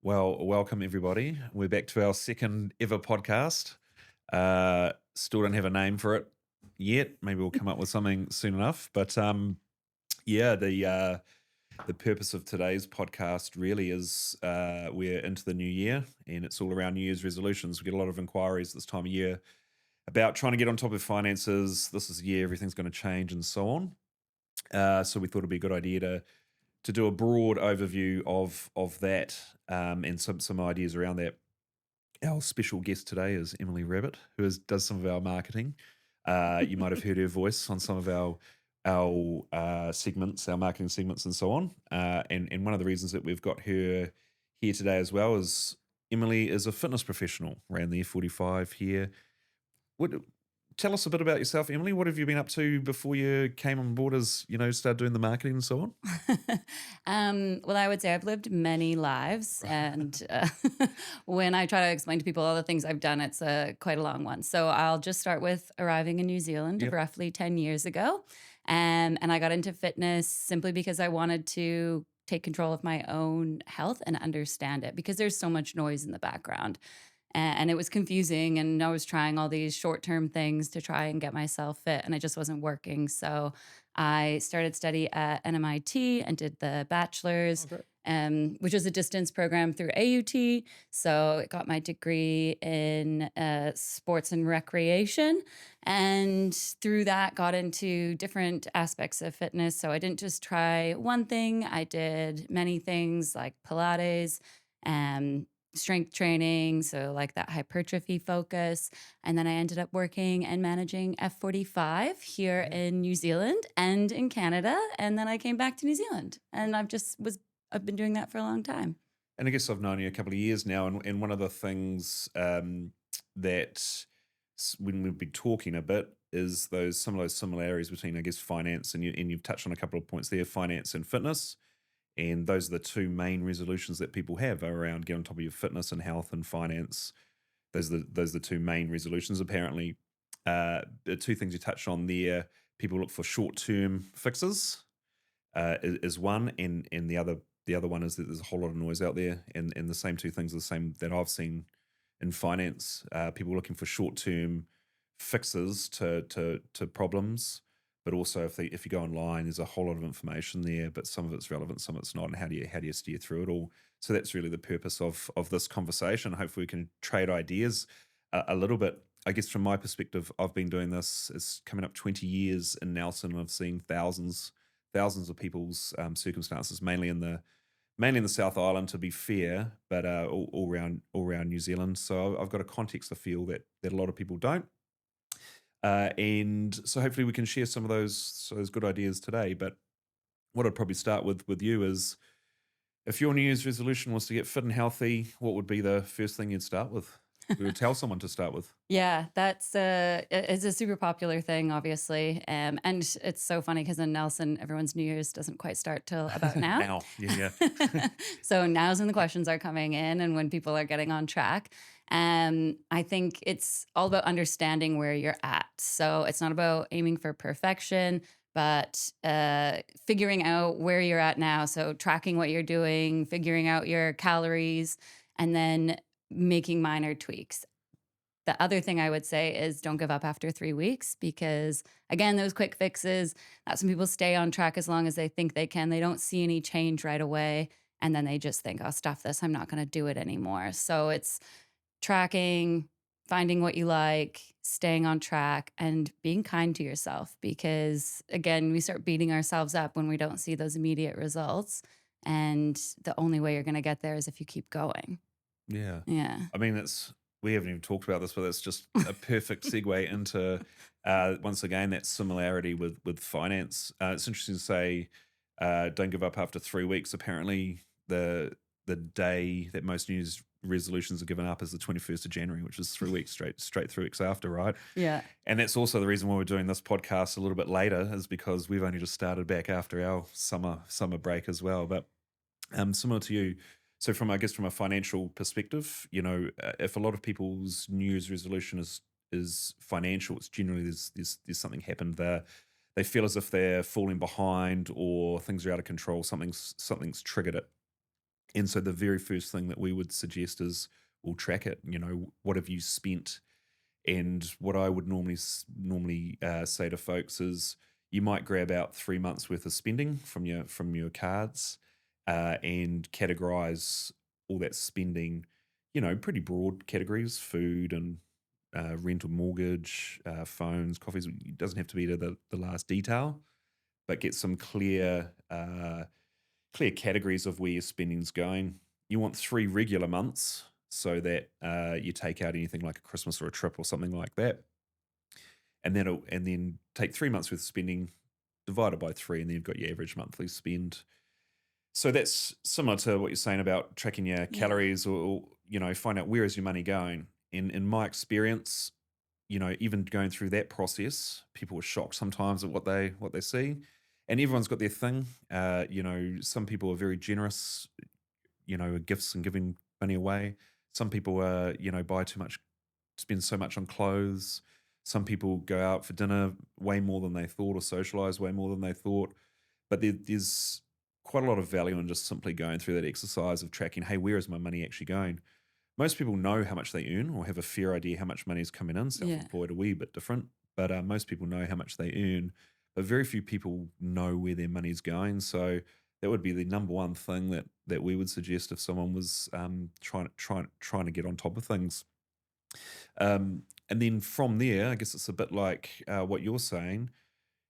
Well, welcome everybody. We're back to our second ever podcast. Still don't have a name for it yet. Maybe we'll come up with something soon enough. But yeah, the purpose of today's podcast really is we're into the new year and it's all around New Year's resolutions. We get a lot of inquiries this time of year about trying to get on top of finances. This is the year everything's going to change and so on. So we thought it'd be a good idea to do a broad overview of that and some ideas around that. Our special guest today is Emily Rabbit, does some of our marketing. You might have heard her voice on some of our segments, our marketing segments, and so on. And one of the reasons that we've got her here today as well is Emily is a fitness professional, ran the F45 here. What Tell us a bit about yourself, Emily. What have you been up to before you came on board as started doing the marketing and so on? Well, I would say I've lived many lives, and when I try to explain to people all the things I've done, it's quite a long one. So I'll just start with arriving in New Zealand Yep. roughly 10 years ago. And I got into fitness simply because I wanted to take control of my own health and understand it because there's so much noise in the background. And it was confusing. And I was trying all these short term things to try and get myself fit, and it just wasn't working. So I started study at NMIT and did the bachelor's, Okay. which was a distance program through AUT. So I got my degree in sports and recreation. And through that, got into different aspects of fitness. So I didn't just try one thing, I did many things like Pilates. Um, Strength training, so like that hypertrophy focus. And then I ended up working and managing F45 here Yeah. in New Zealand and in Canada. And then I came back to New Zealand and I've been doing that for a long time. And I guess I've known you a couple of years now, and one of the things that when we've been talking a bit is some of those similarities between, I guess, finance and you've touched on a couple of points there, finance and fitness, and those are the two main resolutions that people have around get on top of your fitness and health and finance. Those are the two main resolutions apparently. The two things you touched on there, people look for short term fixes is one, and the other one is that there's a whole lot of noise out there, and the same two things are the same that I've seen in finance. People looking for short term fixes to problems, but also if you go online, there's a whole lot of information there, but some of it's relevant, some of it's not, and how do you steer through it all? So that's really the purpose of this conversation. Hopefully, we can trade ideas a little bit. I guess from my perspective, I've been doing this. It's coming up 20 years in Nelson, and I've seen thousands of people's circumstances, mainly in the South Island, to be fair, but all around New Zealand. So I've got a context I feel that a lot of people don't, and so hopefully we can share some of those good ideas today. But what I'd probably start with you is, if your New Year's resolution was to get fit and healthy, what would be the first thing you'd start with? We would tell someone to start with. Yeah, it's a super popular thing, obviously. And it's so funny because in Nelson, everyone's New Year's doesn't quite start till about now. Now, yeah, yeah. So now's when the questions are coming in and when people are getting on track. I think it's all about understanding where you're at. So it's not about aiming for perfection, but figuring out where you're at now. So tracking what you're doing, figuring out your calories, and then making minor tweaks. The other thing I would say is don't give up after 3 weeks because, again, those quick fixes, that's when people stay on track as long as they think they can. They don't see any change right away. And then they just think, oh, stuff this. I'm not going to do it anymore. So it's tracking, finding what you like, staying on track, and being kind to yourself because, again, we start beating ourselves up when we don't see those immediate results. And the only way you're going to get there is if you keep going. Yeah. Yeah. I mean, we haven't even talked about this, but it's just a perfect segue into once again that similarity with finance. It's interesting to say, don't give up after 3 weeks. Apparently, the day that most New Year's resolutions are given up is the 21st of January, which is 3 weeks straight 3 weeks after, right? Yeah. And that's also the reason why we're doing this podcast a little bit later, is because we've only just started back after our summer break as well. But similar to you, so from a financial perspective, if a lot of people's New Year's resolution is financial, it's generally there's something happened there. They feel as if they're falling behind or things are out of control. Something's triggered it. And so the very first thing that we would suggest is we'll track it. What have you spent? And what I would normally say to folks is you might grab out 3 months worth of spending from your cards, and categorize all that spending, pretty broad categories: food and rental, mortgage, phones, coffees. It doesn't have to be to the last detail, but get some clear categories of where your spending's going. You want 3 regular months so that you take out anything like a Christmas or a trip or something like that, and then take 3 months worth of spending, divide it by three, and then you've got your average monthly spend. So that's similar to what you're saying about tracking your Yeah. calories, or find out where is your money going. In my experience, even going through that process, people were shocked sometimes at what they see, and everyone's got their thing. Some people are very generous, with gifts and giving money away. Some people buy too much, spend so much on clothes. Some people go out for dinner way more than they thought, or socialize way more than they thought. But there's quite a lot of value in just simply going through that exercise of tracking, hey, where is my money actually going? Most people know how much they earn or have a fair idea how much money is coming in. Yeah. Self-employed, a wee bit different, but most people know how much they earn, but very few people know where their money's going. So that would be the number one thing that we would suggest if someone was trying to get on top of things. And then from there, I guess it's a bit like what you're saying.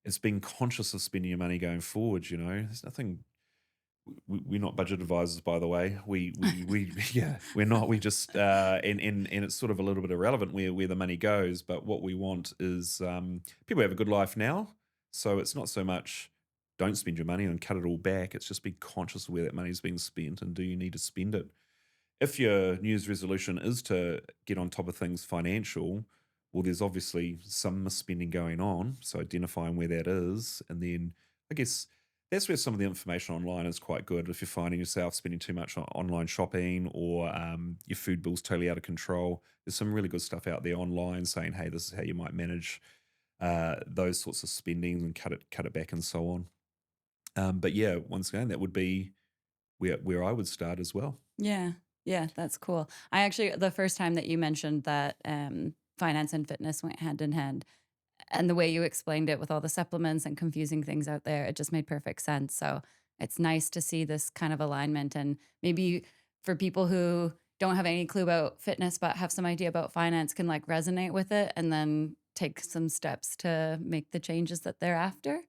It's being conscious of spending your money going forward. There's nothing. We're not budget advisors, by the way. We yeah, we're not. We just and it's sort of a little bit irrelevant where the money goes. But what we want is people have a good life now, so it's not so much don't spend your money and cut it all back. It's just be conscious of where that money's being spent, and do you need to spend it? If your New Year's resolution is to get on top of things financial, well, there's obviously some misspending going on. So identifying where that is, and then I guess that's where some of the information online is quite good. If you're finding yourself spending too much on online shopping, or your food bill's totally out of control, there's some really good stuff out there online saying, "Hey, this is how you might manage those sorts of spendings and cut it back and so on." But yeah, once again, that would be where I would start as well. Yeah. Yeah, that's cool. I actually the first time that you mentioned that, finance and fitness went hand in hand, and the way you explained it with all the supplements and confusing things out there, it just made perfect sense. So it's nice to see this kind of alignment. And maybe for people who don't have any clue about fitness but have some idea about finance can like resonate with it and then take some steps to make the changes that they're after.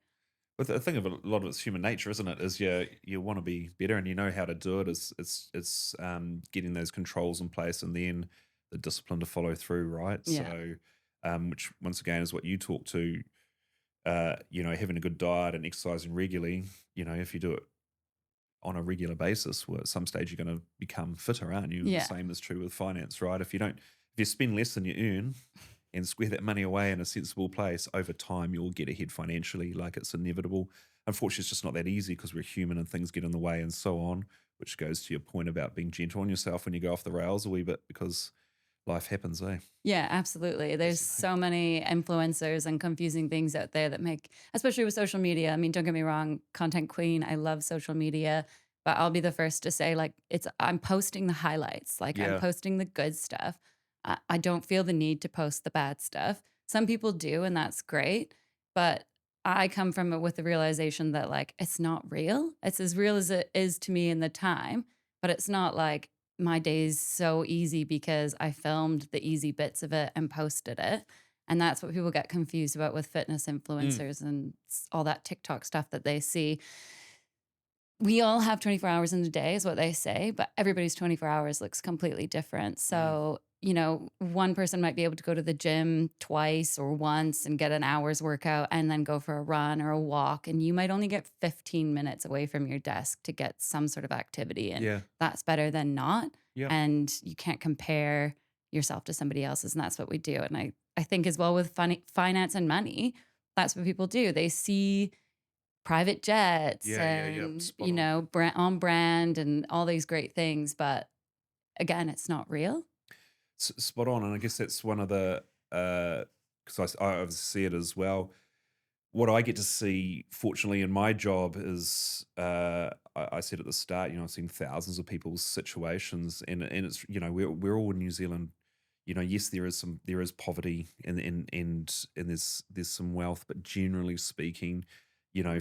But the thing of a lot of it's human nature, isn't it? Is you want to be better, and you know how to do it. It's getting those controls in place, and then the discipline to follow through, right? Yeah. So, which once again is what you talk to. Having a good diet and exercising regularly. If you do it on a regular basis, well, at some stage you're going to become fitter, aren't you? The Yeah. same is true with finance, right? If you spend less than you earn and square that money away in a sensible place, over time you'll get ahead financially. Like, it's inevitable. Unfortunately, it's just not that easy because we're human and things get in the way and so on. Which goes to your point about being gentle on yourself when you go off the rails a wee bit, because life happens, eh? Yeah, absolutely. There's That's the thing. so many influencers and confusing things out there that make, especially with social media. I mean, don't get me wrong, content queen, I love social media, but I'll be the first to say, like, I'm posting the highlights, like, I'm Yeah, posting the good stuff. I don't feel the need to post the bad stuff. Some people do, and that's great. But I come from it with the realization that, like, it's not real. It's as real as it is to me in the time, but it's not like, my day's so easy because I filmed the easy bits of it and posted it. And that's what people get confused about with fitness mm, influencers and all that TikTok stuff that they see. We all have 24 hours in a day, is what they say, but everybody's 24 hours looks completely different. mm, So, one person might be able to go to the gym twice or once and get an hour's workout and then go for a run or a walk. And you might only get 15 minutes away from your desk to get some sort of activity in. yeah, That's better than not. yeah. And you can't compare yourself to somebody else's. And that's what we do. And I think as well with finance and money, that's what people do. They see private jets Yeah, yeah, yeah. and, Spot on. on brand and all these great things, but again, it's not real. Spot on, and I guess that's one of the because I see it as well. what I get to see, fortunately, in my job is, I said at the start, I've seen thousands of people's situations, and it's, we're all in New Zealand. Yes, there is poverty, and there's some wealth, but generally speaking,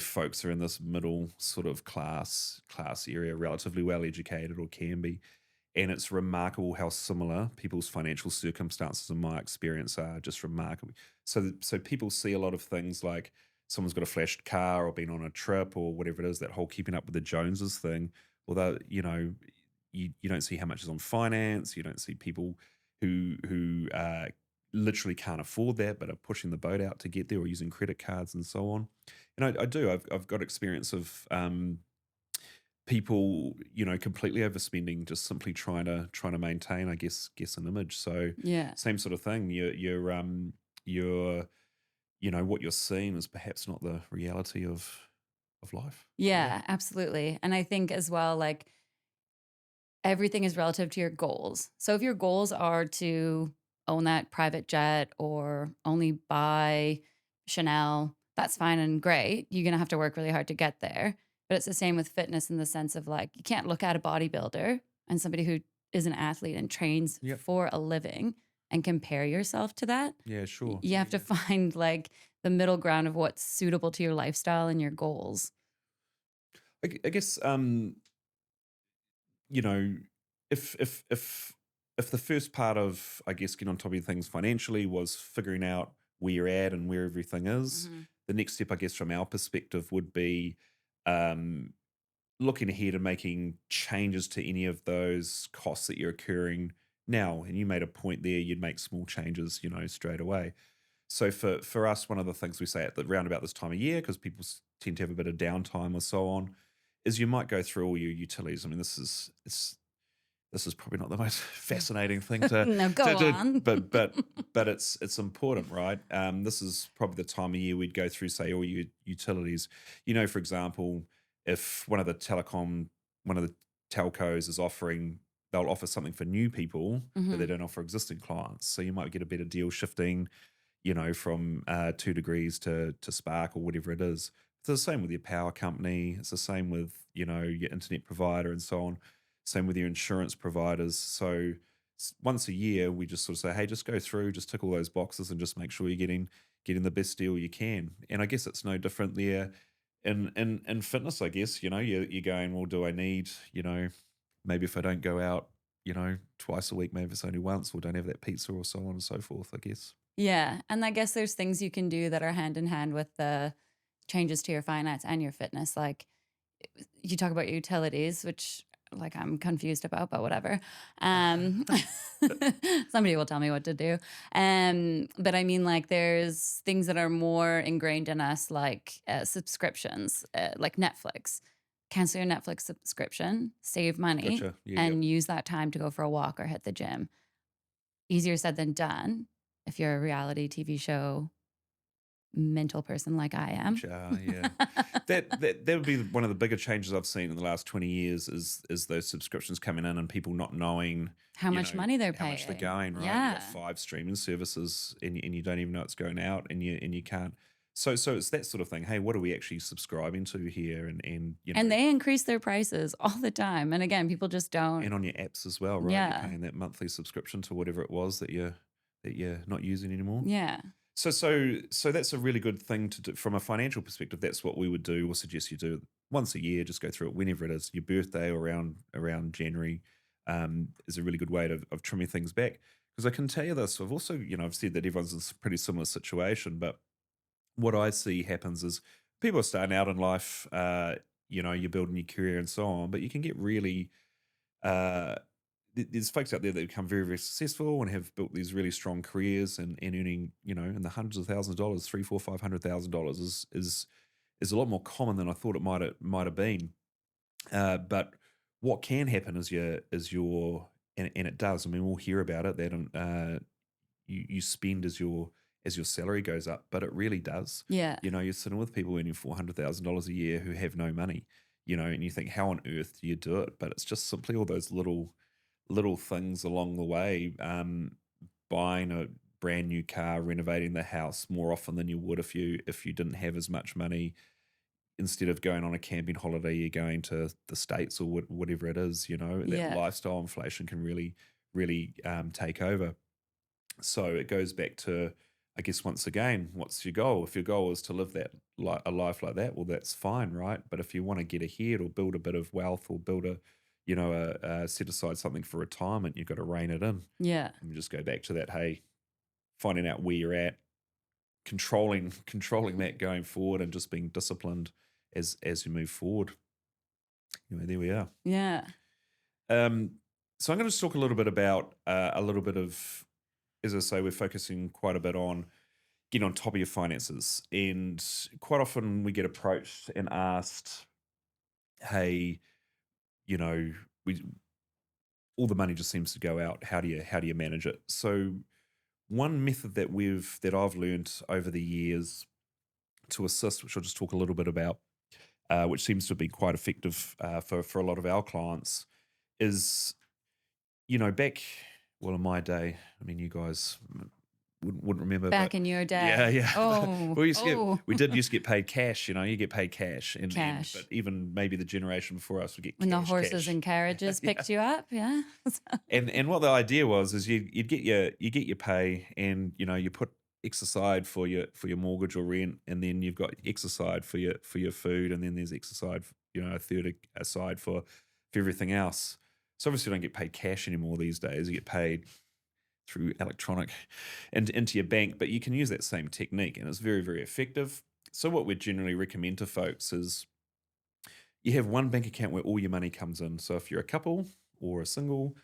folks are in this middle sort of class area, relatively well educated, or can be. And it's remarkable how similar people's financial circumstances, in my experience, are just remarkable. So people see a lot of things like someone's got a flashed car or been on a trip or whatever it is, that whole keeping up with the Joneses thing. Although, you don't see how much is on finance. You don't see people who literally can't afford that but are pushing the boat out to get there, or using credit cards and so on. And I do. I've got experience of people, completely overspending, just simply trying to maintain, I guess an image. So Yeah. same sort of thing. You're what you're seeing is perhaps not the reality of life. So yeah. Yeah, absolutely. And I think as well, like everything is relative to your goals. So if your goals are to own that private jet or only buy Chanel, that's fine and great. You're going to have to work really hard to get there. But it's the same with fitness in the sense of like, you can't look at a bodybuilder and somebody who is an athlete and trains Yep. for a living and compare yourself to that. Yeah, sure. You Yeah, have to yeah. find like the middle ground of what's suitable to your lifestyle and your goals. I guess, you know, if the first part of, I guess, getting on top of things financially was figuring out where you're at and where everything is, Mhm. the next step, I guess, from our perspective would be, um, looking ahead and making changes to any of those costs that you're incurring now. And you made a point there, you'd make small changes, straight away. So for us, one of the things we say at the round about this time of year, because people tend to have a bit of downtime or so on, is you might go through all your utilities. I mean, this is probably not the most fascinating thing to No, to, go to on. but it's important, right? This is probably the time of year we'd go through, say, all your utilities. For example, if one of the telcos is offering, they'll offer something for new people, but they Mhm. don't offer existing clients. So you might get a better deal shifting, from 2 degrees to Spark or whatever it is. It's the same with your power company. It's the same with, your internet provider and so on. Same with your insurance providers. So once a year, we just sort of say, hey, just go through, just tick all those boxes and just make sure you're getting the best deal you can. And I guess it's no different there in fitness, I guess. You're going, well, do I need, maybe if I don't go out, twice a week, maybe it's only once, or don't have that pizza or so on and so forth, I guess. Yeah, and I guess there's things you can do that are hand in hand with the changes to your finance and your fitness. Like you talk about utilities, which like I'm confused about, but whatever. Um, somebody will tell me what to do. But I mean, like there's things that are more ingrained in us, like subscriptions, like Netflix. Cancel your Netflix subscription, save money, Gotcha. Yeah, yep. and use that time to go for a walk or hit the gym. Easier said than done if you're a reality TV show mental person like I am. HR, yeah. That would be one of the bigger changes I've seen in the last 20 years, is those subscriptions coming in and people not knowing, How much money they're how much they're paying. going, right? You got Yeah. 5 streaming services, and you don't even know it's going out, and you can't. So it's that sort of thing. Hey, what are we actually subscribing to here? And they increase their prices all the time. And again, people just don't. and on your apps as well, right? You're Yeah. paying that monthly subscription to whatever it was that you're not using anymore. Yeah. So that's a really good thing to do from a financial perspective. That's what we would do, or suggest you do once a year. Just go through it whenever it is. Your birthday, or around January, is a really good way of trimming things back. Because I can tell you this, I've also, I've said that everyone's in a pretty similar situation, but what I see happens is people are starting out in life. You're building your career and so on, but you can get really, uh, there's folks out there that become very, very successful and have built these really strong careers, and earning, in the hundreds of thousands of dollars, three, four, $500,000 is a lot more common than I thought it might have been. But what can happen and it does. I mean, we'll hear about it, that you spend as your salary goes up, but it really does. Yeah. You're sitting with people earning $400,000 a year who have no money. And you think, how on earth do you do it? But it's just simply all those little things along the way. Buying a brand new car, renovating the house more often than you would if you didn't have as much money. Instead of going on a camping holiday, you're going to the States or whatever it is, that Yeah. lifestyle inflation can really take over. So it goes back to, I guess, once again, what's your goal? If your goal is to live a life like that, well, that's fine, right? But if you want to get ahead or build a bit of wealth or build set aside something for retirement, you've got to rein it in. Yeah. And we just go back to that. Hey, finding out where you're at, controlling that going forward, and just being disciplined as you move forward. There we are. Yeah. Um, so I'm going to talk a little bit about a little bit of, as I say, we're focusing quite a bit on getting on top of your finances, and quite often we get approached and asked, "Hey, you know, we all the money just seems to go out. How do you manage it?" So one method that I've learned over the years to assist, which I'll just talk a little bit about, which seems to be quite effective for a lot of our clients, is back, well, in my day, I mean, you guys wouldn't remember, but Back in your yeah, day. yeah. But Oh, oh, we did used to get paid cash. You get paid cash, and but cash. even maybe the generation before us would get When the horses cash. and carriages Yeah. picked you up. Yeah. And what the idea was is you'd get your pay, and you put X aside for your mortgage or rent, and then you've got X aside for your food, and then there's X aside, a third aside for everything else. So obviously you don't get paid cash anymore these days. You get paid through electronic and into your bank, but you can use that same technique, and it's very, very effective. So what we generally recommend to folks is you have one bank account where all your money comes in. So if you're a couple or a single,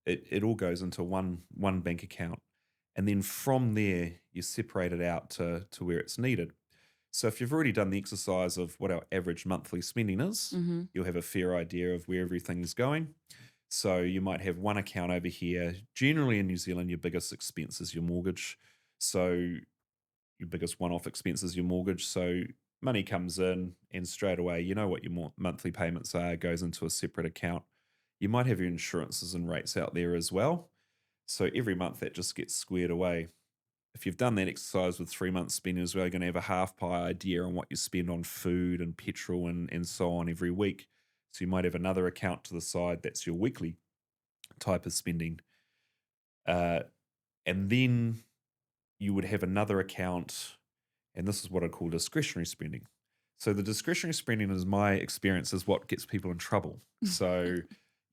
it all goes into one bank account. And then from there, you separate it out to where it's needed. So if you've already done the exercise of what our average monthly spending is, Hmm. you'll have a fair idea of where everything's going. So you might have one account over here. Generally in New Zealand, your biggest expense is your mortgage. So your biggest one-off expense is your mortgage. So money comes in, and straight away, you know what your monthly payments are, goes into a separate account. You might have your insurances and rates out there as well. So every month that just gets squared away. If you've done that exercise with 3 months spending as well, you're going to have a half pie idea on what you spend on food and petrol and so on every week. So you might have another account to the side that's your weekly type of spending. Uh, and then you would have another account, and this is what I call discretionary spending. So the discretionary spending, is my experience, is what gets people in trouble. So,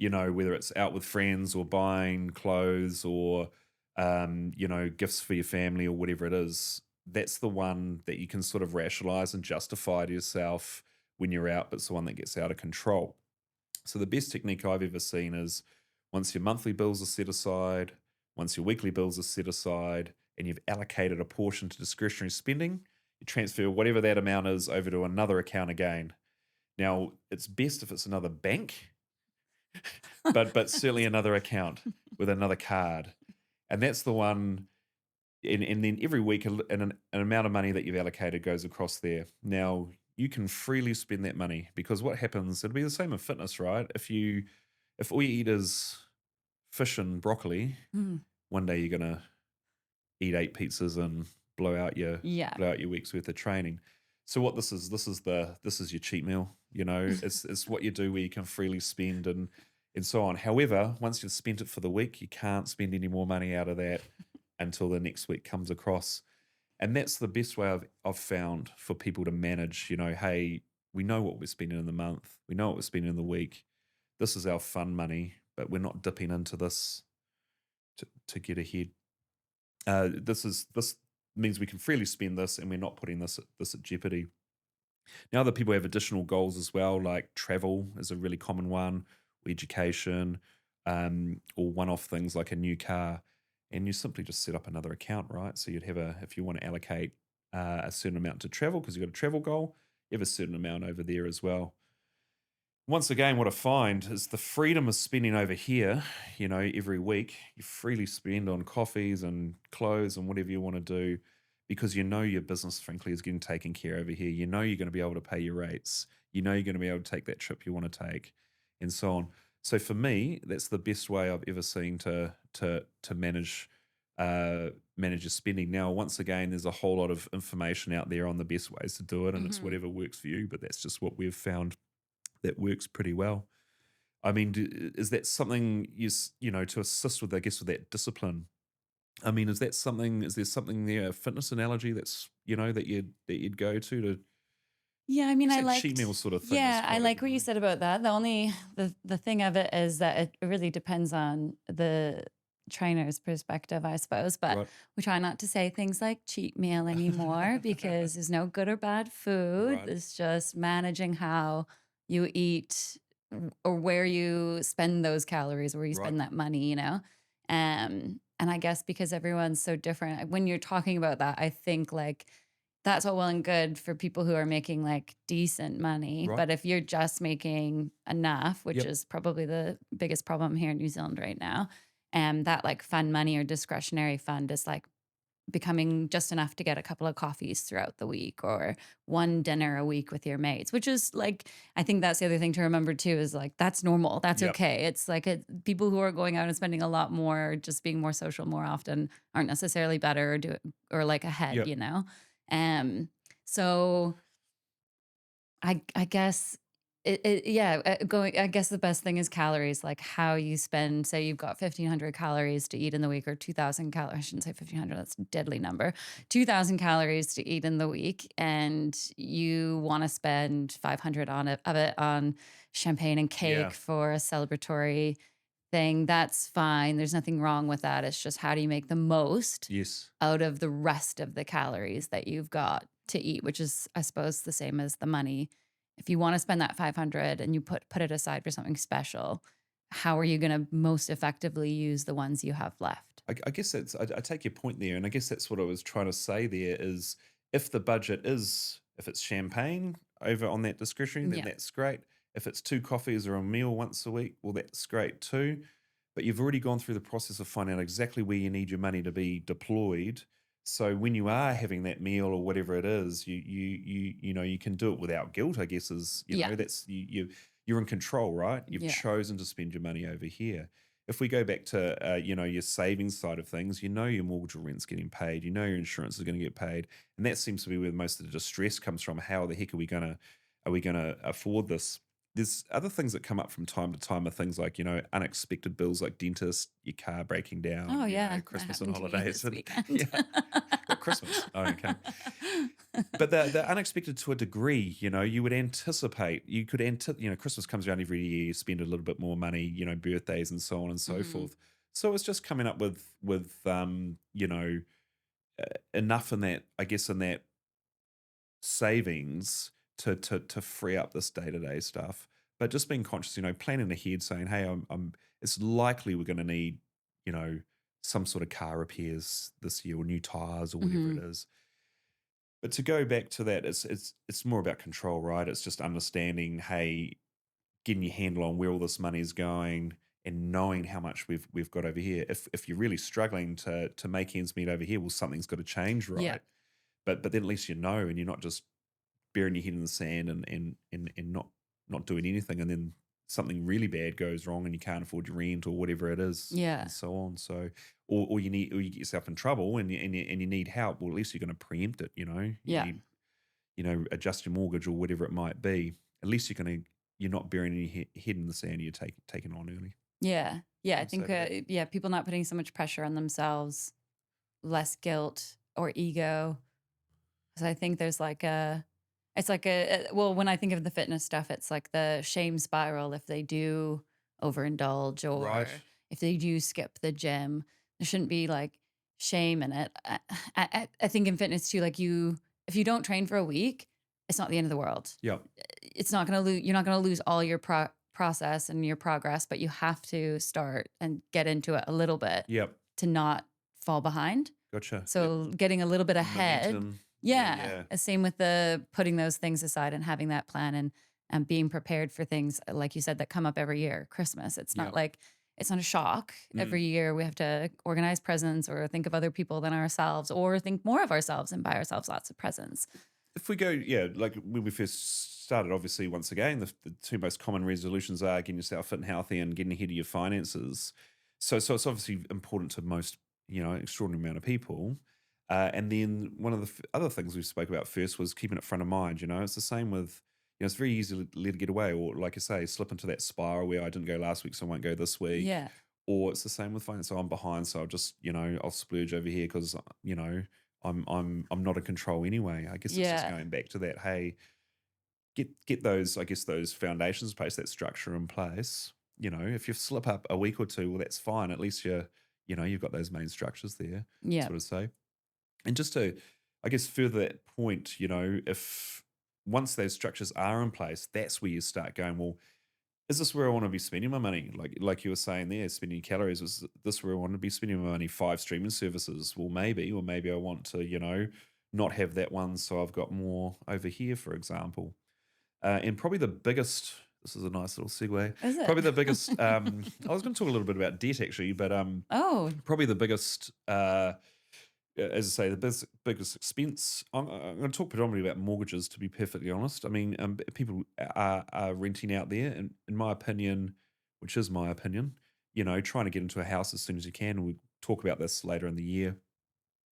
whether it's out with friends or buying clothes or, gifts for your family or whatever it is, that's the one that you can sort of rationalize and justify to yourself when you're out, but it's the one that gets out of control. So the best technique I've ever seen is once your monthly bills are set aside, once your weekly bills are set aside, and you've allocated a portion to discretionary spending, you transfer whatever that amount is over to another account again. Now, it's best if it's another bank, but certainly another account with another card. And that's the one, and then every week an amount of money that you've allocated goes across there. Now, you can freely spend that money, because what happens, it'll be the same in fitness, right? If all you eat is fish and broccoli, Mm. one day you're gonna eat 8 pizzas and blow out your Yeah. blow out your week's worth of training. So what this is your cheat meal. It's what you do where you can freely spend and so on. However, once you've spent it for the week, you can't spend any more money out of that until the next week comes across. And that's the best way I've found for people to manage. Hey, we know what we're spending in the month, we know what we're spending in the week. This is our fun money, but we're not dipping into this to get ahead. This means we can freely spend this, and we're not putting this at jeopardy. Now, other people have additional goals as well, like travel is a really common one, or education, or one-off things like a new car. And you simply just set up another account, right? So you'd have if you want to allocate a certain amount to travel because you've got a travel goal, you have a certain amount over there as well. Once again, what I find is the freedom of spending over here, every week, you freely spend on coffees and clothes and whatever you want to do, because your business, frankly, is getting taken care over here. You're going to be able to pay your rates. You're going to be able to take that trip you want to take, and so on. So for me, that's the best way I've ever seen to manage manage your spending. Now, once again, there's a whole lot of information out there on the best ways to do it, and it's Hmm. whatever works for you. But that's just what we've found that works pretty well. I mean, is that something to assist with, I guess, with that discipline? I mean, is that something? Is there something there, a fitness analogy that's that you'd go to? Yeah, I mean, It's that cheat meal sort of thing is I quite a like what you said about that. The thing of it is that it really depends on the trainer's perspective, I suppose. But right, we try not to say things like cheat meal anymore because there's no good or bad food. right, It's just managing how you eat or where you spend those calories, where you right, spend that money, you know? And I guess because everyone's so different, when you're talking about that, I think like that's all well and good for people who are making, like, decent money, right. but if you're just making enough, which Yep, is probably the biggest problem here in New Zealand right now, and that, like, fun money or discretionary fund is, like, becoming just enough to get a couple of coffees throughout the week or 1 dinner a week with your mates, which is, like I think that's the other thing to remember too is, like, that's normal, that's yep, okay. It's like people who are going out and spending a lot more, just being more social more often aren't necessarily better or or, like, ahead, yep. you know? Um, so I guess yeah, going I guess the best thing is calories, like how you spend say you've got 1,500 calories to eat in the week or 2,000 calories. I shouldn't say 1,500, that's a deadly number. 2,000 calories to eat in the week and you want to spend 500 on it of it on champagne and cake Yeah. for a celebratory thing. That's fine. There's nothing wrong with that. It's just how do you make the most Yes. out of the rest of the calories that you've got to eat, which is, I suppose, the same as the money. If you want to spend that 500 and you put it aside for something special, how are you going to most effectively use the ones you have left? I guess I take your point there, and I guess that's what I was trying to say there is if the budget is if it's champagne over on that discretionary, then Yeah. that's great. If it's 2 coffees or a meal once a week, well, that's great too. But you've already gone through the process of finding out exactly where you need your money to be deployed. So when you are having that meal or whatever it is, you can do it without guilt, I guess is, Yeah. that's you're in control, right? You've Yeah. chosen to spend your money over here. If we go back to your savings side of things, your mortgage or rent's getting paid, your insurance is going to get paid, and that seems to be where most of the distress comes from. How the heck are we gonna afford this? There's other things that come up from time to time are things like unexpected bills like dentist, your car breaking Oh down, yeah, that Christmas and happened to me holidays, this and weekend. yeah, got Christmas. Oh, okay. But they're unexpected to a degree, you would anticipate, you could Christmas comes around every year, you spend a little bit more money, birthdays and so on and so Mhm. forth. So it's just coming up with enough in that, I guess, in that savings to free up this day-to-day stuff. But just being conscious, planning ahead, saying, hey, it's likely we're gonna need, you know, some sort of car repairs this year or new tires or whatever it Mhm. is. But to go back to that, it's more about control, right? It's just understanding, hey, getting your handle on where all this money is going and knowing how much we've got over here. If you're really struggling to make ends meet over here, well, something's got to change, Yeah. right? But then at least you know, and you're not just burying your head in the sand and not doing anything, and then something really bad goes wrong and you can't afford your rent or whatever it is, Yeah. and so on. So, or you get yourself in trouble and you need help. Well, at least you're going to preempt it. You Yeah. need adjust your mortgage or whatever it might be. At least you're not burying your head in the sand. You're taking on early. Yeah. Yeah, I I'd say think to that. yeah, people not putting so much pressure on themselves, less guilt or ego. 'Cause I think there's like a it's like well, when I think of the fitness stuff, it's like the shame spiral if they do overindulge Right. or if they do skip the gym. There shouldn't be like shame in it. I think in fitness too, like if you don't train for a week, it's not the end of the world. Yep. It's not gonna lose. You're not gonna lose all your process and your progress, but you have to start and get into it a little bit Yep. to not fall behind. Gotcha. Yep. So getting a little bit ahead. Momentum. Yeah. Yeah. Yeah. Same with the putting those things aside and having that plan and being prepared for things like you said that come up every year. Christmas. It's not Yep. like it's not a shock. Mm. Every year we have to organize presents or think of other people than ourselves or think more of ourselves and buy ourselves lots of presents. If we go, yeah, like when we first started, obviously, once again, the two most common resolutions are getting yourself fit and healthy and getting ahead of your finances. So it's obviously important to most, extraordinary amount of people. And then one of the other things we spoke about first was keeping it front of mind. It's the same with, it's very easy to let it get away, or like I say, slip into that spiral where I didn't go last week, so I won't go this week. Yeah. Or it's the same with finance. So I'm behind, so I'll just, I'll splurge over here because, I'm not in control anyway. I guess it's just Yeah. going back to that. Hey, get those, I guess, those foundations in place, that structure in place. If you slip up a week or two, well, that's fine. At least you've got those main structures there, Yeah. sort of say. And just to, I guess, further that point, if once those structures are in place, that's where you start going, well, is this where I want to be spending my money? Like you were saying there, spending calories, was this where I want to be spending my money? 5 streaming services? Well, maybe, or maybe I want to, not have that one, so I've got more over here, for example. And probably the biggest, this is a nice little segue. Is it? Probably the biggest, I was going to talk a little bit about debt actually, but Oh. probably the biggest, as I say, the biggest expense. I'm going to talk predominantly about mortgages, to be perfectly honest. I mean, people are renting out there, and in my opinion, which is my opinion, trying to get into a house as soon as you can. And we'll talk about this later in the year.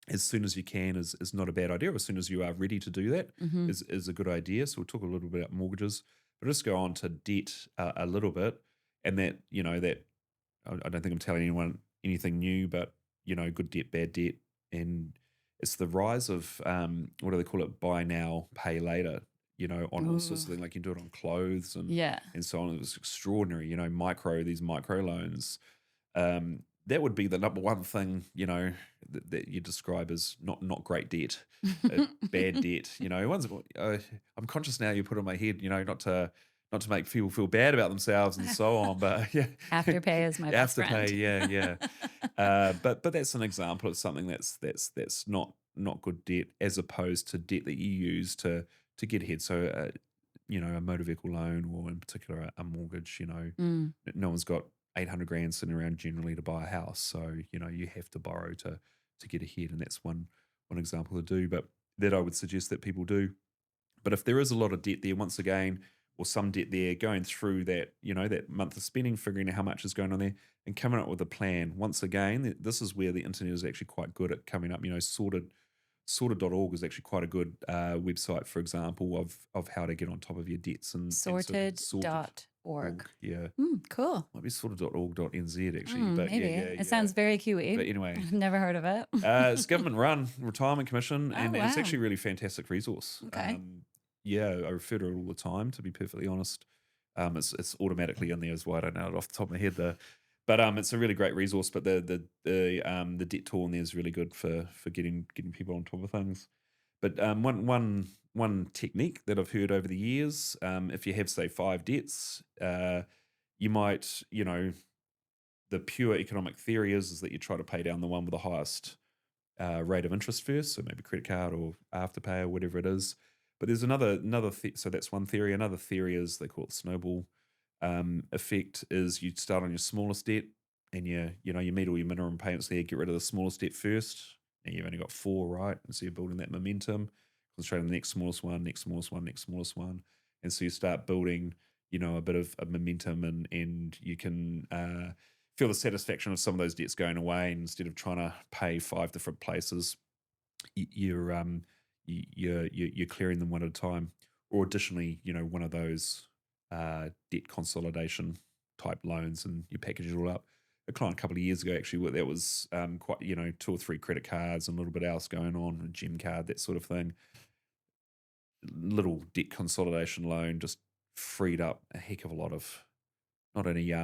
As soon as you can is not a bad idea. Or as soon as you are ready to do that Hmm. is a good idea. So we'll talk a little bit about mortgages, but just go on to debt a little bit, and that I don't think I'm telling anyone anything new, but good debt, bad debt, and it's the rise of what do they call it? Buy now, pay later. On all sorts Ooh. of things, like you can do it on clothes and Yeah. so on. It was extraordinary. These micro loans. That would be the number one thing, that you describe as not great debt, bad debt. I'm conscious now. You put on my head, not to make people feel bad about themselves and so on, but yeah, Afterpay is my best afterpay, friend. yeah, yeah. But that's an example of something that's not good debt, as opposed to debt that you use to get ahead. So, a motor vehicle loan, or in particular a mortgage. Mm. No one's got 800 grand sitting around generally to buy a house, so you have to borrow to get ahead, and that's one example to do. But that I would suggest that people do. But if there is a lot of debt there, once again, or some debt there, going through that, that month of spending, figuring out how much is going on there, and coming up with a plan. Once again, this is where the internet is actually quite good at coming up. Sorted.org is actually quite a good website, for example, of how to get on top of your debts, and so Sorted sorted. dot org. Yeah, Mm, cool. might be sorted.org.nz actually, Mm, but yeah, maybe. yeah, It yeah. sounds very QE. But anyway, I've never heard of it. it's government run retirement commission, Oh, and it's wow. actually a really fantastic resource. Okay. Yeah, I refer to it all the time. To be perfectly honest, it's automatically in there as well. I don't know it off the top of my head though, but it's a really great resource. But the debt tool in there is really good for getting people on top of things. But one technique that I've heard over the years, if you have say 5 debts, you might, the pure economic theory is that you try to pay down the one with the highest rate of interest first, so maybe credit card or afterpay or whatever it is. But there's so that's one theory. Another theory is they call it snowball effect. Is you start on your smallest debt, and you meet all your minimum payments there. Get rid of the smallest debt first, and you've only got 4, right? And so you're building that momentum. Concentrate on the next smallest one, next smallest one, next smallest one, and so you start building, a bit of a momentum, and you can feel the satisfaction of some of those debts going away. And instead of trying to pay 5 different places, you're you're clearing them one at a time. Or additionally, one of those debt consolidation type loans, and you package it all up. A client a couple of years ago actually, that was quite, 2 or 3 credit cards and a little bit else going on, a gym card, that sort of thing. Little debt consolidation loan just freed up a heck of a lot of, not only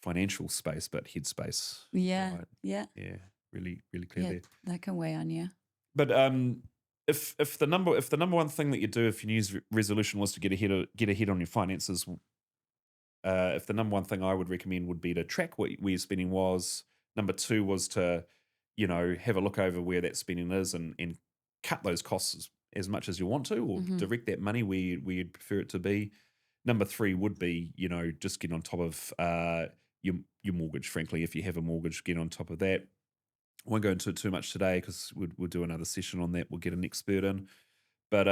financial space, but headspace. Yeah. Right. Yeah. Yeah. Really, really clear Yeah. there. That can weigh on you. But if the number one thing that you do, if your New Year's resolution was to get ahead on your finances, if the number one thing I would recommend would be to track where your spending was. Number two was to, have a look over where that spending is, and cut those costs as much as you want to, or Hmm. direct that money where you'd prefer it to be. Number three would be, just get on top of your mortgage. Frankly, if you have a mortgage, get on top of that. I won't go into it too much today because we'll do another session on that. We'll get an expert in. But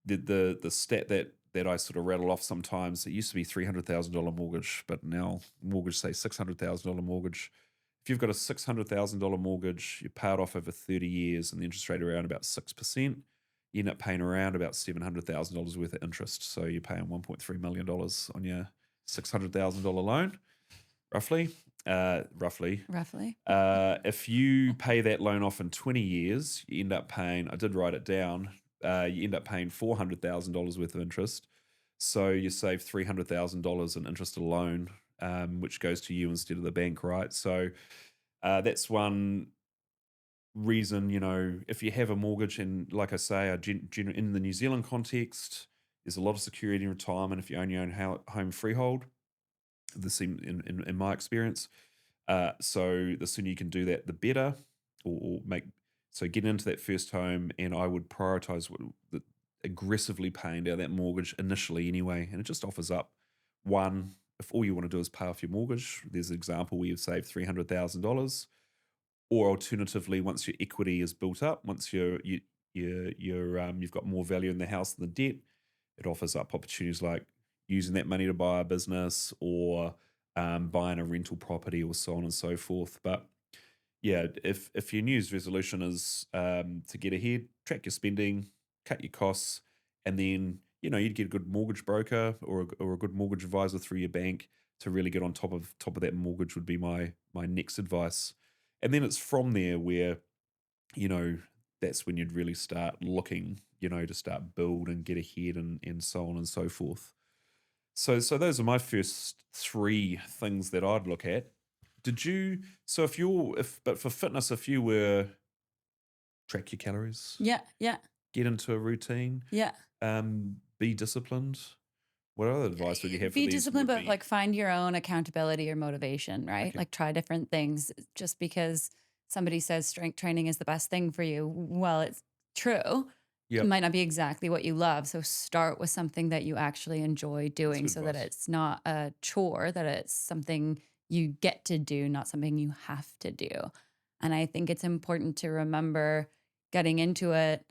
the stat that I sort of rattle off sometimes, it used to be $300,000 mortgage, but now mortgage, say $600,000 mortgage. if you've got a $600,000 mortgage, you pay it off over 30 years and the interest rate around about 6%, you end up paying around about $700,000 worth of interest. So you're paying $1.3 million on your $600,000 loan, roughly. Roughly. Roughly. If you pay that loan off in 20 years, you end up paying, I did write it down, you end up paying $400,000 worth of interest. So you save $300,000 in interest alone, which goes to you instead of the bank, right? So that's one reason, if you have a mortgage, and like I say, in the New Zealand context, there's a lot of security in retirement if you own your own home freehold. This seem in my experience. So the sooner you can do that, the better, or make so get into that first home, and I would prioritize aggressively paying down that mortgage initially anyway, and it just offers up one. If all you want to do is pay off your mortgage, there's an example where you've saved $300,000, or alternatively, once your equity is built up, once you've got more value in the house than the debt, it offers up opportunities like using that money to buy a business, or buying a rental property, or so on and so forth. But yeah, if your New Year's resolution is to get ahead, track your spending, cut your costs, and then you'd get a good mortgage broker, or a good mortgage advisor through your bank to really get on top of that mortgage, would be my next advice. And then it's from there where you know that's when you'd really start looking, to start build and get ahead, and so on and so forth. So those are my first three things that I'd look at. Did you? So but for fitness, if you were track your calories, Yeah, yeah, get into a routine, yeah. be disciplined. What other advice would you have for Be these? disciplined, Would but be like find your own accountability or motivation, right? okay. Like try different things. Just because somebody says strength training is the best thing for you, well, it's true. It Yep, might not be exactly what you love. So start with something that you actually enjoy that's doing good so that advice. it's not a chore, that it's something you get to do, not something you have to do. And I think it's important to remember getting into it.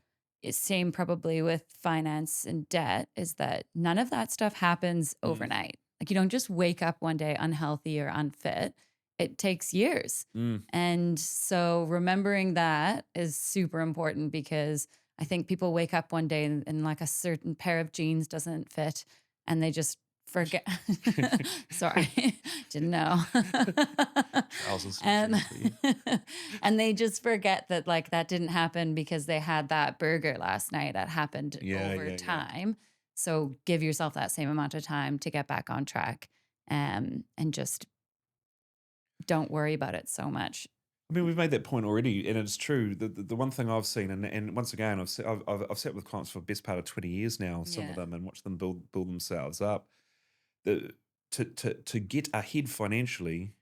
Same probably with finance and debt, is that none of that stuff happens Mm, overnight. Like you don't just wake up one day unhealthy or unfit. It takes years. mm. And so remembering that is super important, because I think people wake up one day and like a certain pair of jeans doesn't fit and they just What? forget. Sorry, didn't know. Trousers and and jeans for you. and they just forget that like that didn't happen because they had that burger last night. That happened Yeah, over yeah, yeah. time. So give yourself that same amount of time to get back on track, and just don't worry about it so much. I mean, we've made that point already, and it's true. The one thing I've seen, and once again, I've sat with clients for the best part of 20 years now, some of Yeah. them, and watched them build themselves up. The to get ahead financially,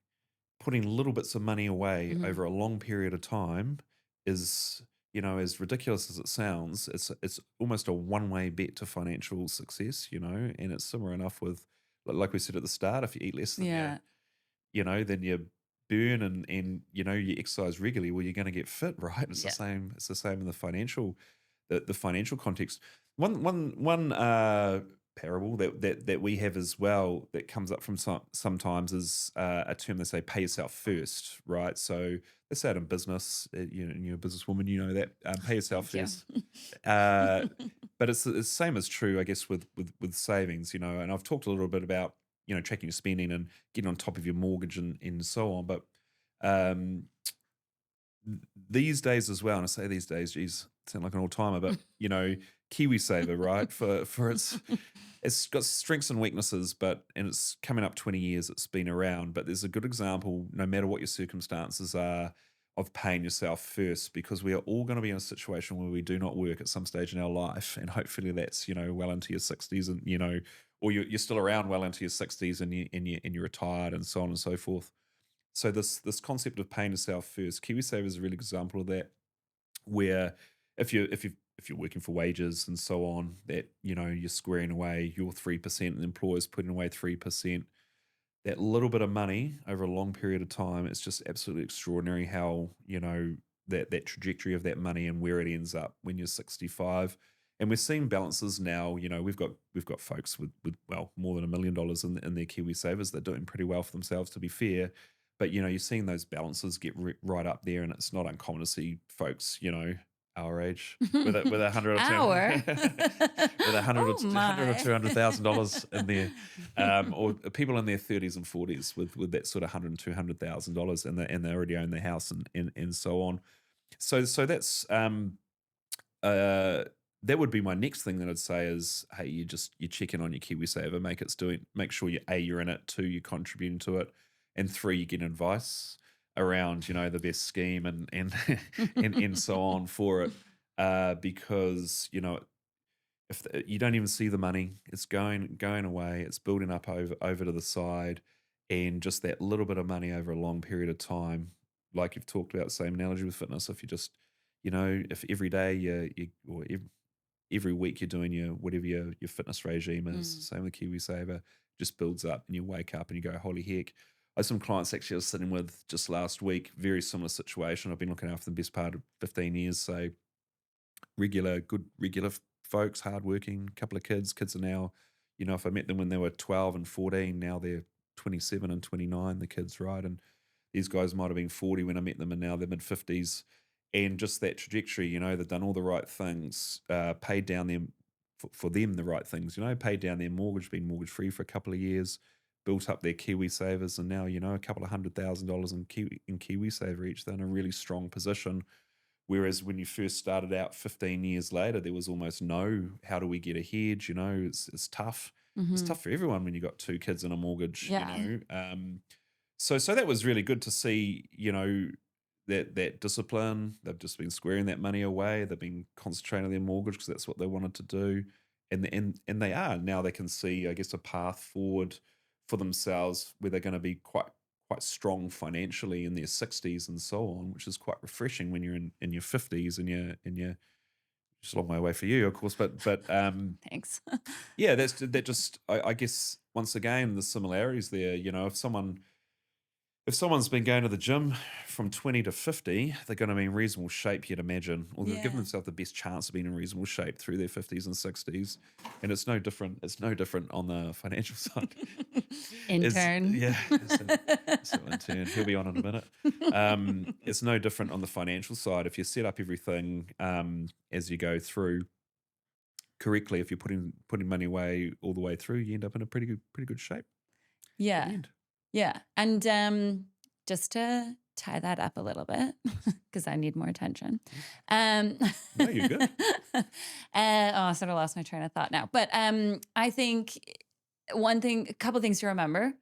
putting little bits of money away Mhm. over a long period of time is, as ridiculous as it sounds, it's almost a one-way bet to financial success, and it's similar enough with, like we said at the start, if you eat less than Yeah. then you burn, and you exercise regularly, well, you're going to get fit, right? It's the Yeah. same. It's the same in the financial context. One parable that we have as well, that comes up from sometimes, is a term they say, pay yourself first, right? So they say it in business. And you're a businesswoman, you know that, pay yourself Thank you. first. Uh, but it's the same as true, I guess, with savings, and I've talked a little bit about, tracking your spending and getting on top of your mortgage, and so on. But um, these days as well, and I say these days, geez, sound like an old timer, but KiwiSaver, right? For it's got strengths and weaknesses, and it's coming up 20 years it's been around. But there's a good example, no matter what your circumstances are, of paying yourself first, because we are all going to be in a situation where we do not work at some stage in our life, and hopefully that's well into your 60s, and or you're still around well into your 60s, and you're retired, and so on and so forth. So this concept of paying yourself first, KiwiSaver is a really good example of that, where if you're working for wages and so on, that you're squaring away your 3%, and the employer's putting away 3%. That little bit of money over a long period of time, it's just absolutely extraordinary how that trajectory of that money and where it ends up when you're 65. And we're seeing balances now. We've got folks with well more than $1 million in their Kiwi savers. They're doing pretty well for themselves, to be fair. but you're seeing those balances get right up there, and it's not uncommon to see folks, our age with a hundred or two Hour. with a hundred or Oh two hundred or my. $200,000 in there, or people in their 30s and 40s with that sort of 100 and $200,000, and they already own their house, and so on. So that's uh, that would be my next thing that I'd say is, hey, you check in on your KiwiSaver, make sure you're in it, two, you're contributing to it, and three, you get advice around, the best scheme, and and so on for it. Because if you don't even see the money, it's going away, it's building up over to the side, and just that little bit of money over a long period of time, like you've talked about, same analogy with fitness. If you just, if every day or every week you're doing whatever your fitness regime is, Mm. same with KiwiSaver, just builds up, and you wake up and you go, holy heck. I have some clients actually I was sitting with just last week, very similar situation. I've been looking after the best part of 15 years. So regular folks, hardworking, couple of kids are now, if I met them when they were 12 and 14, now they're 27 and 29, the kids, right? And these guys might have been 40 when I met them, and now they're mid 50s. And just that trajectory, they've done all the right things, paid down them for them the right things, paid down their mortgage, been mortgage free for a couple of years, built up their Kiwi savers, and now, a couple of $100,000 in Kiwi saver each. They're in a really strong position. Whereas when you first started out 15 years later, there was almost no, how do we get ahead? It's tough. It's Mhm. tough for everyone when you got two kids and a mortgage, Yeah. So that was really good to see, that discipline. They've just been squaring that money away. They've been concentrating on their mortgage because that's what they wanted to do. And they are. Now they can see, I guess, a path forward for themselves where they're going to be quite strong financially in their 60s and so on, which is quite refreshing when you're in your 50s, and you're just a long way away for you, of course. But Thanks. yeah, that just I guess once again the similarities there. If someone's been going to the gym from 20 to 50, they're going to be in reasonable shape, you'd imagine, or they've given Yeah. themselves the best chance of being in reasonable shape through their 50s and 60s. And it's no different. It's no different on the financial side. Is Intern. yeah, so in turn, he'll be on in a minute. It's no different on the financial side. If you set up everything as you go through correctly, if you're putting money away all the way through, you end up in a pretty good shape at the Yeah. end. Yeah. And just to tie that up a little bit, because I need more attention. Um, No, you're good. I sort of lost my train of thought now. But I think a couple things to remember.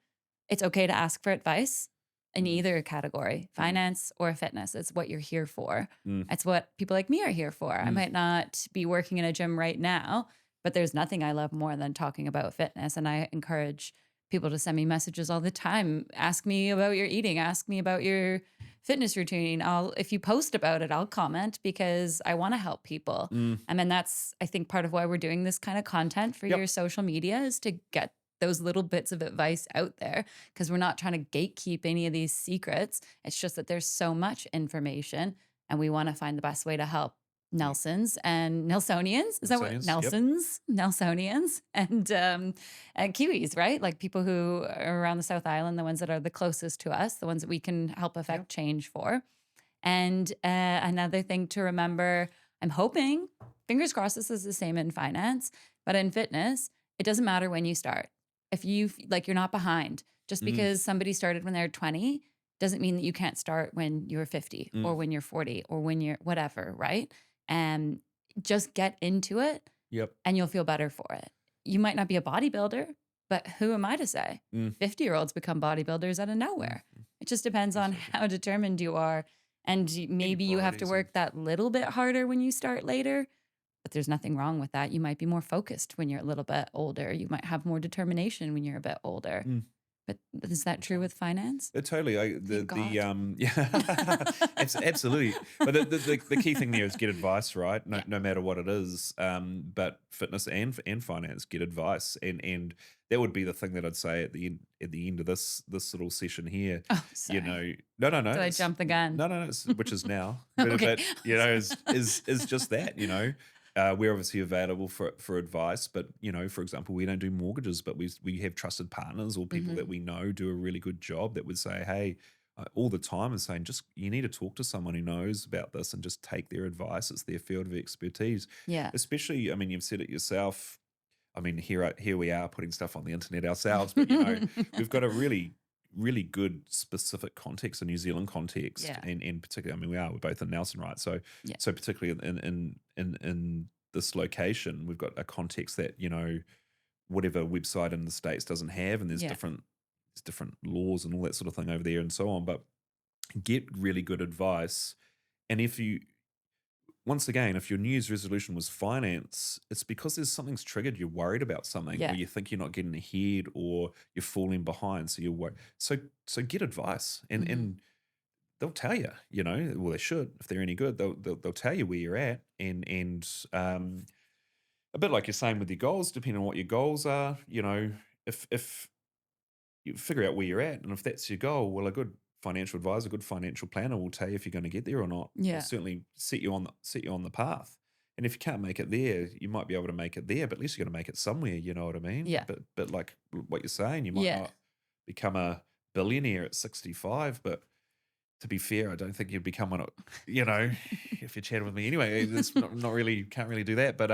It's okay to ask for advice in Mm, either category, mm, finance or fitness. It's what you're here for. mm, It's what people like me are here for. I mm. might not be working in a gym right now, but there's nothing I love more than talking about fitness. And I encourage people to send me messages all the time. Ask me about your eating, ask me about your fitness routine. If you post about it, I'll comment because I want to help people. Mm. And then that's, I think, part of why we're doing this kind of content for your Yep. social media is to get those little bits of advice out there because we're not trying to gatekeep any of these secrets. It's just that there's so much information and we want to find the best way to help Yeah. Nelsons and Nelsonians. Is that what Science. Yep. Nelsonians and Kiwis, right? Like people who are around the South Island, the ones that are the closest to us, the ones that we can help Yep. affect change for. And another thing to remember, I'm hoping, fingers crossed, this is the same in finance, but in fitness, it doesn't matter when you start. If like, you're not behind. Just Mm, because somebody started when they're 20 doesn't mean that you can't start when you're 50 mm. or when you're 40 or when you're whatever, right? And just get into it Yep. and you'll feel better for it. You might not be a bodybuilder, but who am I to say? Mm, 50-year-olds become bodybuilders out of mm, nowhere. mm. It just depends on Precisely. how determined you are. And Any maybe you have to priorities and work that little bit harder when you start later, but there's nothing wrong with that. You might be more focused when you're a little bit older. You might have more determination when you're a bit older. mm, But is that that's true right. with finance? Totally. Thank God. Yeah, absolutely. But the key thing there is get advice, right? No, Yeah. no matter what it is. But fitness and finance, get advice, and that would be the thing that I'd say at the end of this little session here. Oh, sorry. No, no, no, Did I jump the gun? no, no, no, which is now, but Okay. is just that. We're obviously available for advice, but for example, we don't do mortgages, but we have trusted partners or people Hmm. that we know do a really good job that would say, "Hey, all the time and saying, just you need to talk to someone who knows about this and just take their advice. It's their field of expertise. Yeah. Especially, I mean, you've said it yourself. I mean, here we are putting stuff on the internet ourselves, but we've got a really good specific context, a New Zealand context, Yeah. and particularly, I mean, we're both in Nelson, right? So Yeah. particularly in this location, we've got a context that whatever website in the states doesn't have, and Yeah. there's different laws and all that sort of thing over there, and so on. But get really good advice, and if you once again, if your New Year's resolution was finance, it's because there's something's triggered. You're worried about something, or Yeah. you think you're not getting ahead, or you're falling behind. So you're worried. So get advice, Mhm. and they'll tell you. Well, they should if they're any good. They'll tell you where you're at, and a bit like you're saying with your goals, depending on what your goals are. If you figure out where you're at, and if that's your goal, well, a good financial advisor, a good financial planner will tell you if you're going to get there or not. They'll Yeah. certainly set you on the path. And if you can't make it there, you might be able to make it there, but at least you're going to make it somewhere. You know what I mean? Yeah. But like what you're saying, you might Yeah. not become a billionaire at 65, but to be fair, I don't think you'd become one. If you're chatting with me anyway, it's not really can't really do that. But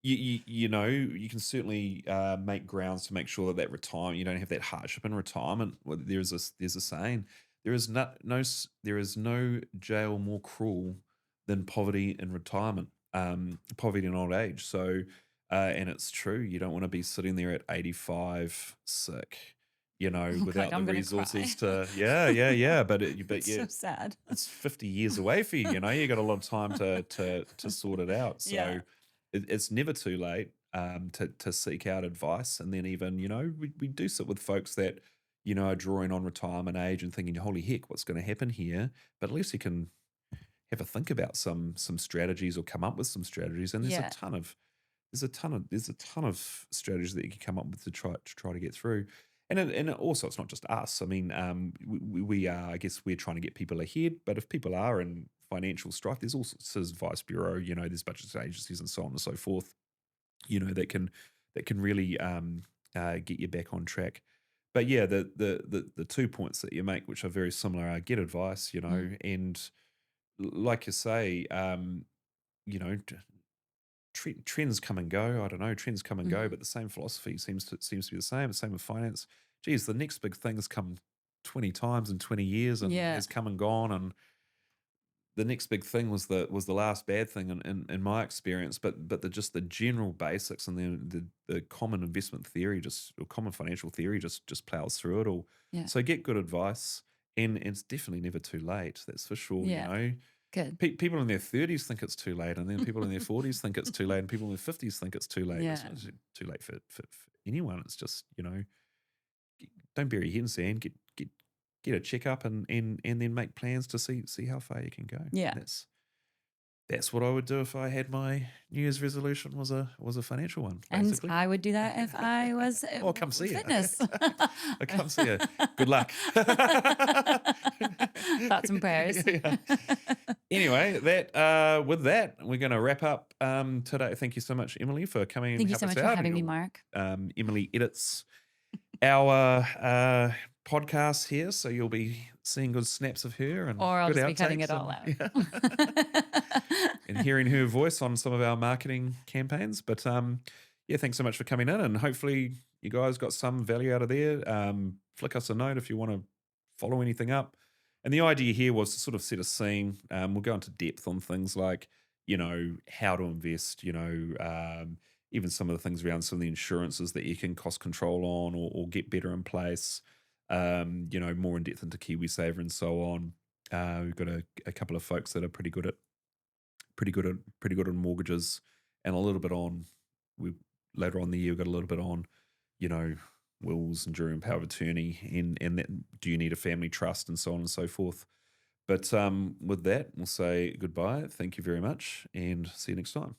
you can certainly make grounds to make sure that retirement you don't have that hardship in retirement. Well, there's a saying there is no jail more cruel than poverty in retirement, poverty in old age. So, and it's true. You don't want to be sitting there at 85 sick, Oh God, without the I'm gonna cry. resources to yeah. But It's yeah, so sad. it's 50 years away for you. You got a lot of time to sort it out. Yeah. So it's never too late to seek out advice. And then even we do sit with folks that are drawing on retirement age and thinking, holy heck, what's going to happen here? But at least you can have a think about some strategies or come up with some strategies. And Yeah. there's a ton of strategies that you can come up with to try to get through. Also, it's not just us. I mean, we are. I guess we're trying to get people ahead. But if people are in financial strife, there's also Citizens Advice Bureau. There's budget agencies and so on and so forth. That can really get you back on track. But yeah, the 2 points that you make, which are very similar, are get advice. Mm. And like you say, you know, trends come and go. I don't know, trends come and go, Mhm. but the same philosophy seems to be the same. Same with finance. Geez, the next big thing has come 20 times in 20 years and Yeah. has come and gone. And the next big thing was the last bad thing in my experience. But the general basics and the common investment theory or common financial theory just plows through it all. Yeah. So get good advice, and it's definitely never too late. That's for sure. Yeah. Good. People in their 30s think it's too late, and then people in their 40s think it's too late, and people in their 50s think it's too late. It's Yeah. not too late for anyone. It's just, don't bury your head in sand. Get a checkup, and then make plans to see how far you can go. Yeah. That's what I would do if I had my New Year's resolution was a financial one, And basically. I would do that if I was Or come see you. fitness. I come see you. Good luck. Thoughts and prayers. Yeah. Anyway, with that, we're going to wrap up today. Thank you so much, Emily, for coming and Thank you help so us much for out. having me, Mark. Emily edits our podcast here, so you'll be seeing good snaps of her and Or I'll good just be cutting outtakes it all and, out. and hearing her voice on some of our marketing campaigns. But yeah, thanks so much for coming in, and hopefully you guys got some value out of there. Flick us a note if you want to follow anything up. And the idea here was to sort of set a scene. We'll go into depth on things like, how to invest, even some of the things around some of the insurances that you can cost control on or get better in place, more in depth into KiwiSaver and so on. We've got a couple of folks that are pretty good on mortgages, and a little bit on we later on in the year we've got a little bit on, you know, wills, enduring power of attorney, and that, do you need a family trust, and so on and so forth. But with that, we'll say goodbye. Thank you very much, and see you next time.